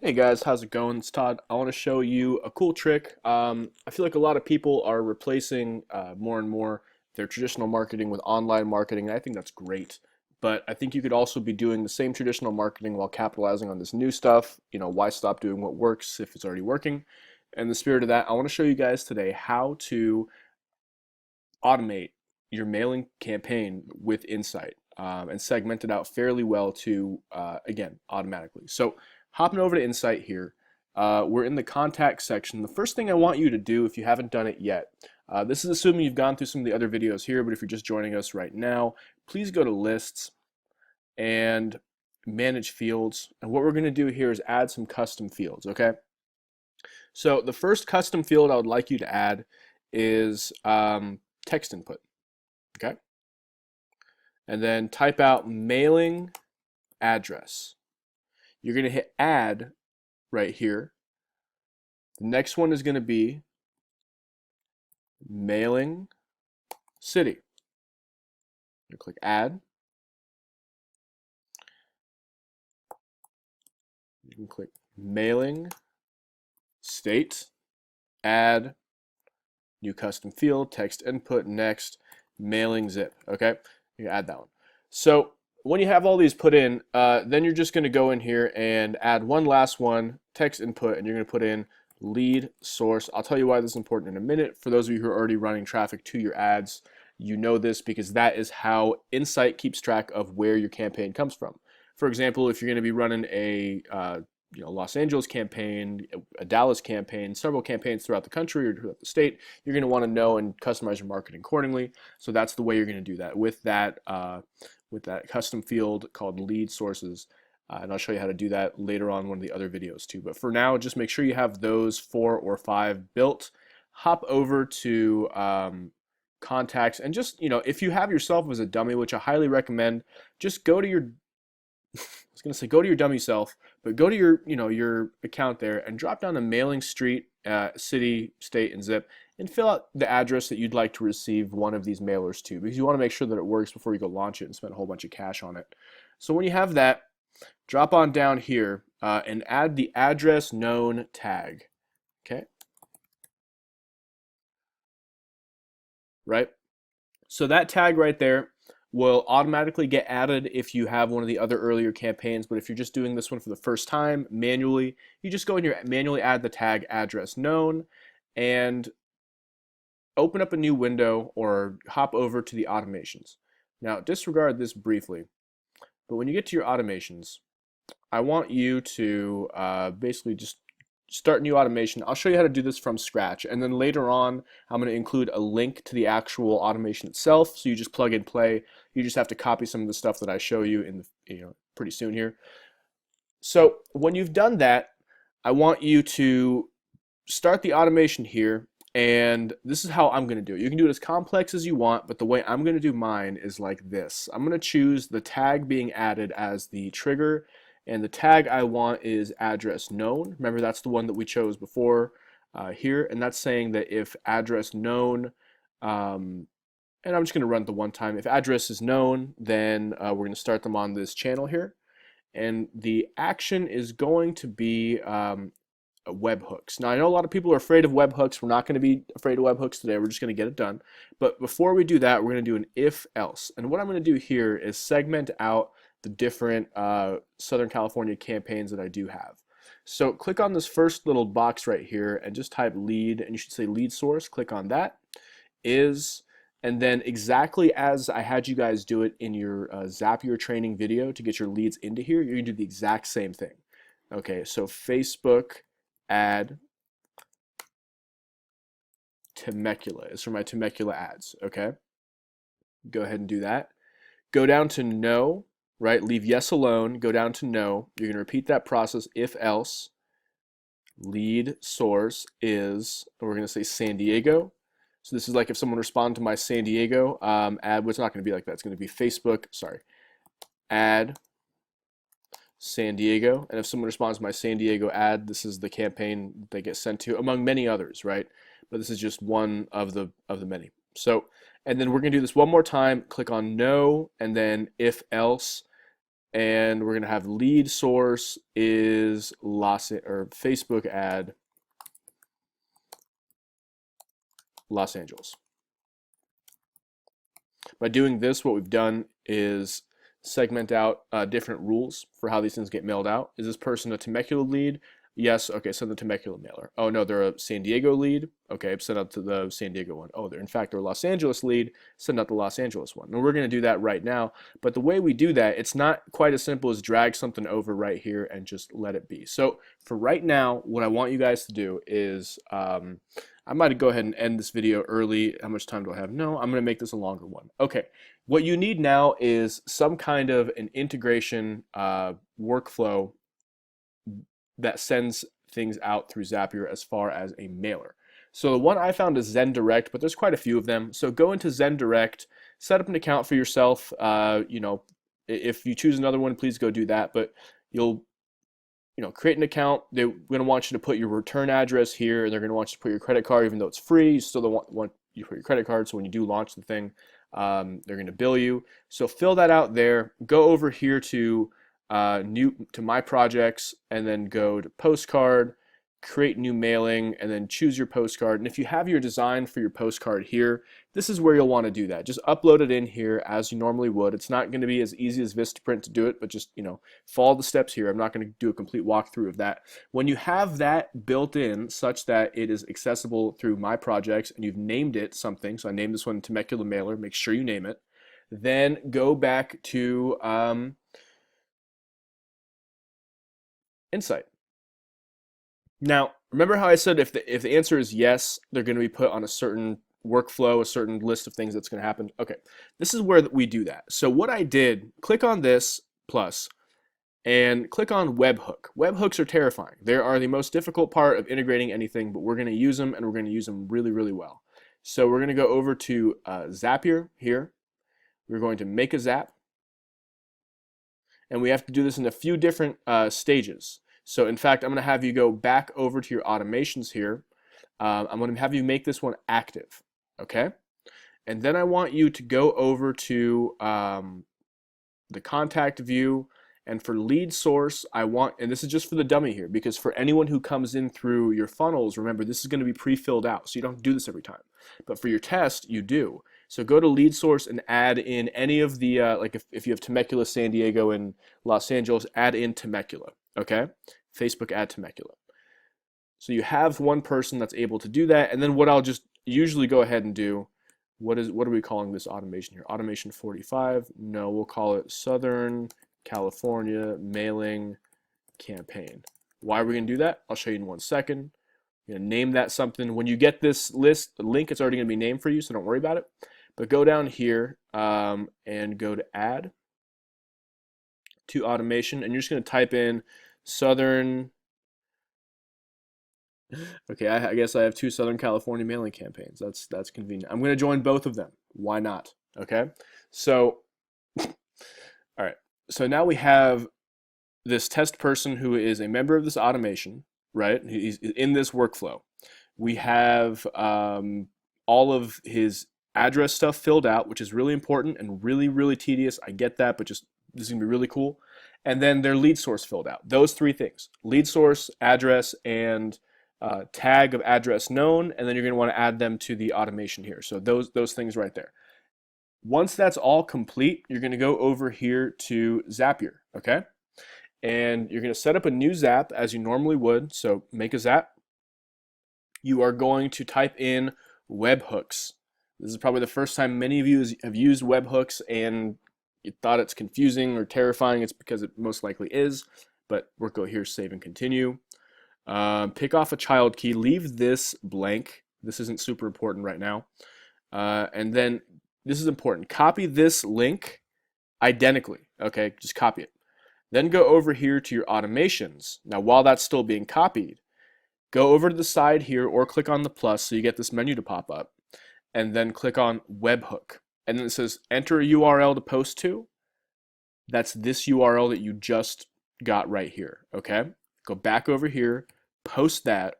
Hey guys, how's it going? It's Todd. I want to show you a cool trick. I feel like a lot of people are replacing more and more their traditional marketing with online marketing, and I think that's great. But I think you could also be doing the same traditional marketing while capitalizing on this new stuff. You know, why stop doing what works if it's already working? In the spirit of that, I want to show you guys today how to automate your mailing campaign with Insight and segment it out fairly well to, again, automatically. So hopping over to Insight here, we're in the contact section. The first thing I want you to do, if you haven't done it yet, this is assuming you've gone through some of the other videos here, but if you're just joining us right now, please go to lists and manage fields. And what we're going to do here is add some custom fields, okay? So the first custom field I would like you to add is text input, okay? And then type out mailing address. You're going to hit add right here. The next one is going to be mailing city. You click add. You can click mailing state, add, new custom field, text input, next, mailing zip. Okay, you add that one. So when you have all these put in, then you're just going to go in here and add one last one, text input, and you're going to put in lead source. I'll tell you why this is important in a minute. For those of you who are already running traffic to your ads, you know this because that is how Insight keeps track of where your campaign comes from. For example, if you're going to be running a Los Angeles campaign, a Dallas campaign, several campaigns throughout the country or throughout the state, you're going to want to know and customize your marketing accordingly. So that's the way you're going to do that with that custom field called lead sources. And I'll show you how to do that later on one of the other videos too. But for now, just make sure you have those 4 or 5 built. Hop over to contacts and just, if you have yourself as a dummy, which I highly recommend, just go to your I was going to say go to your dummy self, but go to your account there and drop down the mailing street, city, state, and zip, and fill out the address that you'd like to receive one of these mailers to, because you want to make sure that it works before you go launch it and spend a whole bunch of cash on it. So when you have that, drop on down here and add the address known tag. Okay. Right. So that tag right there will automatically get added if you have one of the other earlier campaigns, but if you're just doing this one for the first time manually, you just go in here, manually add the tag address known, and open up a new window or hop over to the automations. Now disregard this briefly, but when you get to your automations, I want you to basically just start new automation. I'll show you how to do this from scratch, and then later on I'm going to include a link to the actual automation itself, so you just plug and play. You just have to copy some of the stuff that I show you in the, pretty soon here. So when you've done that, I want you to start the automation here, and this is how I'm going to do it. You can do it as complex as you want, but the way I'm going to do mine is like this. I'm going to choose the tag being added as the trigger, and the tag I want is address known. Remember, that's the one that we chose before here, and that's saying that if address known, and I'm just going to run it the one time. If address is known, then we're going to start them on this channel here, and the action is going to be webhooks. Now, I know a lot of people are afraid of webhooks. We're not going to be afraid of webhooks today. We're just going to get it done. But before we do that, we're going to do an if-else. And what I'm going to do here is segment out the different Southern California campaigns that I do have. So click on this first little box right here and just type lead, and you should say lead source. Click on that. And then exactly as I had you guys do it in your Zapier training video to get your leads into here, you're going to do the exact same thing. Okay, so Facebook ad Temecula is for my Temecula ads. Okay, go ahead and do that. Go down to no, right? Leave yes alone. Go down to no. You're going to repeat that process if else. Lead source is, we're going to say San Diego. So this is like if someone responded to my San Diego ad, well, it's not going to be like that. It's going to be Facebook, sorry, ad San Diego. And if someone responds to my San Diego ad, this is the campaign they get sent to, among many others, right? But this is just one of the many. So, and then we're going to do this one more time. Click on no, and then if else. and we're going to have lead source is Facebook ad Los Angeles. By doing this, what we've done is segment out different rules for how these things get mailed out. Is this person a Temecula lead? Yes. Okay, send the Temecula mailer. Oh no, they're a San Diego lead. Okay, send out to the San Diego one. Oh, they're in fact they're a Los Angeles lead. Send out the Los Angeles one. And we're going to do that right now. But the way we do that, it's not quite as simple as drag something over right here and just let it be. So for right now, what I want you guys to do is I might go ahead and end this video early. How much time do I have? No, I'm going to make this a longer one. Okay, what you need now is some kind of an integration workflow that sends things out through Zapier as far as a mailer. So the one I found is ZenDirect, but there's quite a few of them. So go into ZenDirect, set up an account for yourself. If you choose another one, please go do that. But you'll create an account. They're going to want you to put your return address here, and they're going to want you to put your credit card, even though it's free. You still don't want you to put your credit card. So when you do launch the thing, they're going to bill you. So fill that out there. Go over here to My Projects, and then go to Postcard, create new mailing, and then choose your postcard. And if you have your design for your postcard here, this is where you'll want to do that. Just upload it in here as you normally would. It's not going to be as easy as Vistaprint to do it, but just follow the steps here. I'm not going to do a complete walkthrough of that. When you have that built in such that it is accessible through My Projects and you've named it something, so I named this one Temecula Mailer, make sure you name it, then go back to Insight. Now, remember how I said if the answer is yes, they're going to be put on a certain workflow, a certain list of things that's going to happen? Okay, this is where we do that. So what I did, click on this plus, and click on webhook. Webhooks are terrifying. They are the most difficult part of integrating anything, but we're going to use them, and we're going to use them really, really well. So we're going to go over to Zapier here. We're going to make a Zap, and we have to do this in a few different stages. So in fact, I'm going to have you go back over to your automations here. I'm going to have you make this one active, okay? And then I want you to go over to the contact view, and for lead source, and this is just for the dummy here, because for anyone who comes in through your funnels, remember this is going to be pre-filled out, so you don't have to do this every time. But for your test, you do. So go to lead source and add in any of the, like if you have Temecula, San Diego, and Los Angeles, add in Temecula, okay? Facebook ad Temecula. So you have one person that's able to do that, and then what I'll just usually go ahead and do, what are we calling this automation here? Automation 45? No, we'll call it Southern California Mailing Campaign. Why are we going to do that? I'll show you in 1 second. You're going to name that something. When you get this list, the link, it's already going to be named for you, so don't worry about it. But go down here and go to Add to Automation, and you're just going to type in Southern. Okay, I guess I have 2 Southern California mailing campaigns. That's convenient. I'm going to join both of them. Why not? Okay, so all right. So now we have this test person who is a member of this automation, right? He's in this workflow. We have all of his address stuff filled out, which is really important and really, really tedious. I get that, but just this is going to be really cool. And then their lead source filled out. Those 3 things: lead source, address, and tag of address known. And then you're going to want to add them to the automation here. So those things right there. Once that's all complete, you're going to go over here to Zapier, okay? And you're going to set up a new Zap as you normally would. So make a Zap. You are going to type in webhooks. This is probably the first time many of you have used webhooks and you thought it's confusing or terrifying. It's because it most likely is, but we'll go here, save and continue. Pick off a child key, leave this blank. This isn't super important right now. And then this is important. Copy this link identically, okay? Just copy it. Then go over here to your automations. Now, while that's still being copied, go over to the side here or click on the plus so you get this menu to pop up, and then click on webhook. And then it says enter a URL to post to. That's this URL that you just got right here, okay? Go back over here, paste that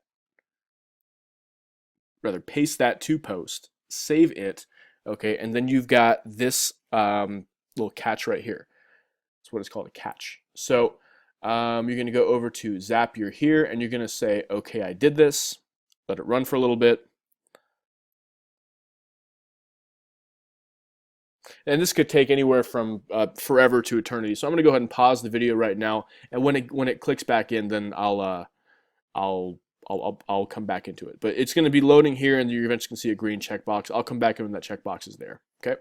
to post, save it, okay? And then you've got this little catch right here. So what is called a catch. So you're going to go over to Zapier here, and you're going to say, okay, I did this. Let it run for a little bit. And this could take anywhere from forever to eternity. So I'm going to go ahead and pause the video right now, and when it clicks back in, then I'll come back into it. But it's going to be loading here, and you're eventually going to see a green checkbox. I'll come back in when that checkbox is there. Okay.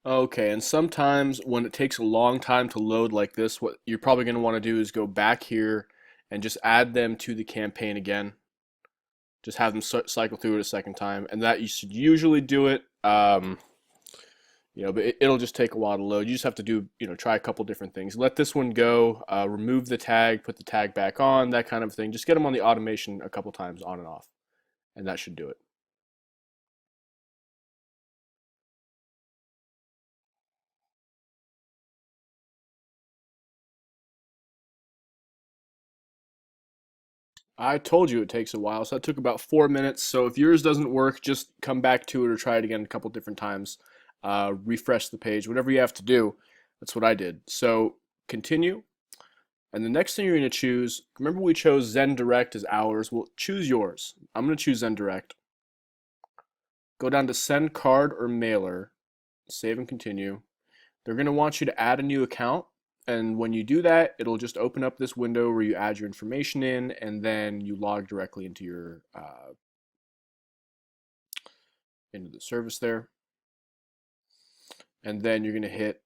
Okay, and sometimes when it takes a long time to load like this, what you're probably going to want to do is go back here and just add them to the campaign again. Just have them cycle through it a second time, and that you should usually do it. But it'll just take a while to load. You just have to do, try a couple different things. Let this one go, remove the tag, put the tag back on, that kind of thing. Just get them on the automation a couple times on and off, and that should do it. I told you it takes a while, so that took about 4 minutes. So if yours doesn't work, just come back to it or try it again a couple different times. Refresh the page, whatever you have to do. That's what I did. So continue. And the next thing you're going to choose, remember we chose ZenDirect as ours. Well, choose yours. I'm going to choose ZenDirect. Go down to send card or mailer, save and continue. They're going to want you to add a new account. And when you do that, it'll just open up this window where you add your information in, and then you log directly into your into the service there. And then you're going to hit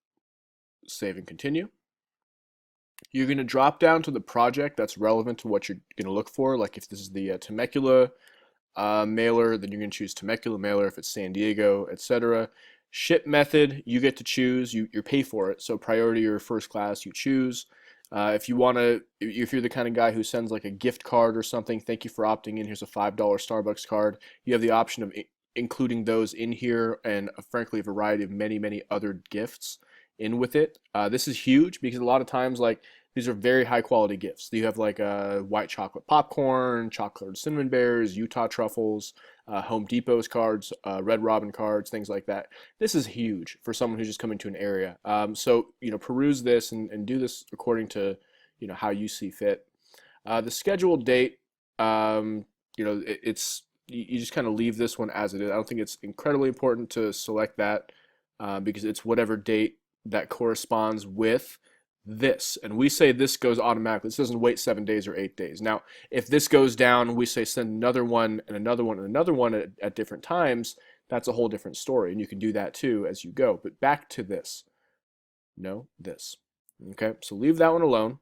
save and continue. You're going to drop down to the project that's relevant to what you're going to look for. Like if this is the Temecula mailer, then you're going to choose Temecula mailer. If it's San Diego, etc. Ship method, you get to choose. You pay for it. So priority or first class, you choose. If you're the kind of guy who sends like a gift card or something, thank you for opting in. Here's a $5 Starbucks card. You have the option of including those in here, and frankly, a variety of many other gifts in with it. This is huge because a lot of times, like, these are very high quality gifts. You have like white chocolate popcorn, chocolate cinnamon bears, Utah truffles, Home Depot's cards, Red Robin cards, things like that. This is huge for someone who's just coming to an area. So peruse this and do this according to how you see fit. The scheduled date, it's you just kind of leave this one as it is. I don't think it's incredibly important to select that because it's whatever date that corresponds with this, and we say this goes automatically. This doesn't wait 7 days or 8 days. Now, if this goes down, we say send another one and another one and another one at different times. That's a whole different story, and you can do that too as you go. But back to this. No, this. Okay, so leave that one alone.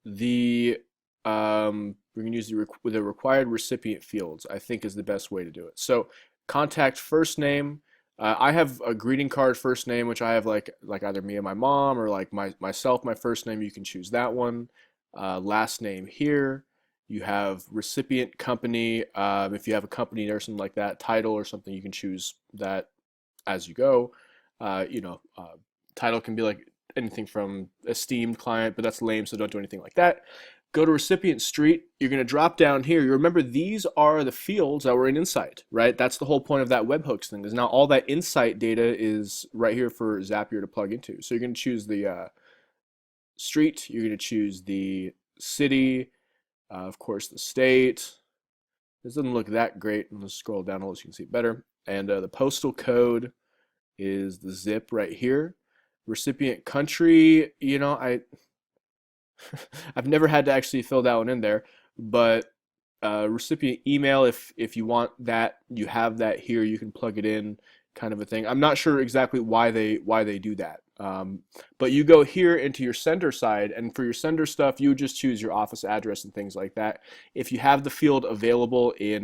We're going to use the required recipient fields, I think, is the best way to do it. So contact first name. I have a greeting card first name, which I have like either me and my mom, or like myself, my first name. You can choose that one. Last name here. You have recipient company. If you have a company or something like that, title or something, you can choose that as you go. Title can be like anything from esteemed client, but that's lame, so don't do anything like that. Go to recipient street. You're going to drop down here. You remember these are the fields that were in Insight, right? That's the whole point of that webhooks thing. Is now all that Insight data is right here for Zapier to plug into. So you're going to choose the street. You're going to choose the city, of course, the state. This doesn't look that great. Let's scroll down a little so you can see it better. And the postal code is the zip right here. Recipient country, I've never had to actually fill that one in there, but recipient email, if you want that, you have that here. You can plug it in, kind of a thing. I'm not sure exactly why they do that, but you go here into your sender side, and for your sender stuff, you just choose your office address and things like that. If you have the field available in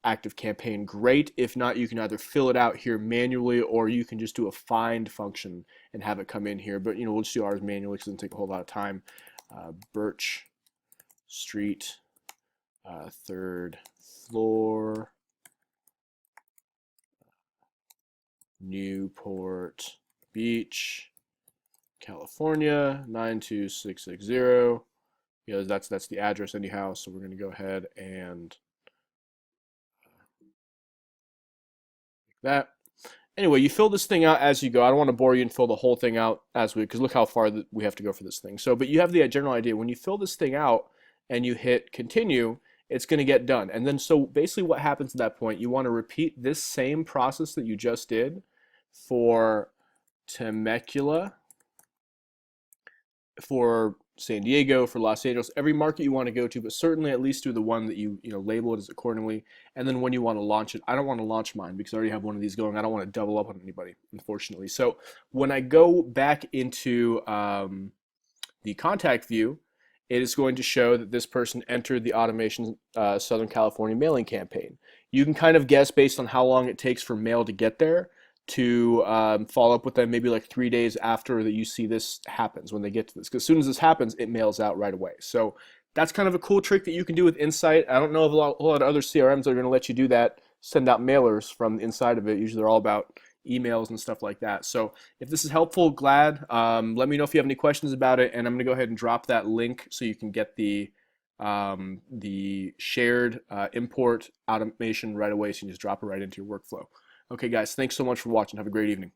ActiveCampaign, great. If not, you can either fill it out here manually, or you can just do a find function and have it come in here. But we'll just do ours manually because it doesn't take a whole lot of time. Birch Street, 3rd floor, Newport Beach, California, 92660. That's the address anyhow. So we're going to go ahead and that. Anyway, you fill this thing out as you go. I don't want to bore you and fill the whole thing out as we, because look how far that we have to go for this thing. So, but you have the general idea. When you fill this thing out and you hit continue, it's going to get done. And then, so basically what happens at that point, you want to repeat this same process that you just did for Temecula, for San Diego, for Los Angeles, every market you want to go to, but certainly at least do the one that you label it as accordingly. And then when you want to launch it, I don't want to launch mine because I already have one of these going. I don't want to double up on anybody, unfortunately. So when I go back into the contact view, it is going to show that this person entered the automation Southern California mailing campaign. You can kind of guess based on how long it takes for mail to get there to follow up with them maybe like 3 days after that you see this happens when they get to this. Because as soon as this happens, it mails out right away. So that's kind of a cool trick that you can do with Insight. I don't know of a whole lot of other CRMs that are going to let you do that, send out mailers from the inside of it. Usually they're all about emails and stuff like that. So if this is helpful, glad. Let me know if you have any questions about it, and I'm going to go ahead and drop that link so you can get the shared import automation right away. So you can just drop it right into your workflow. Okay, guys, thanks so much for watching. Have a great evening.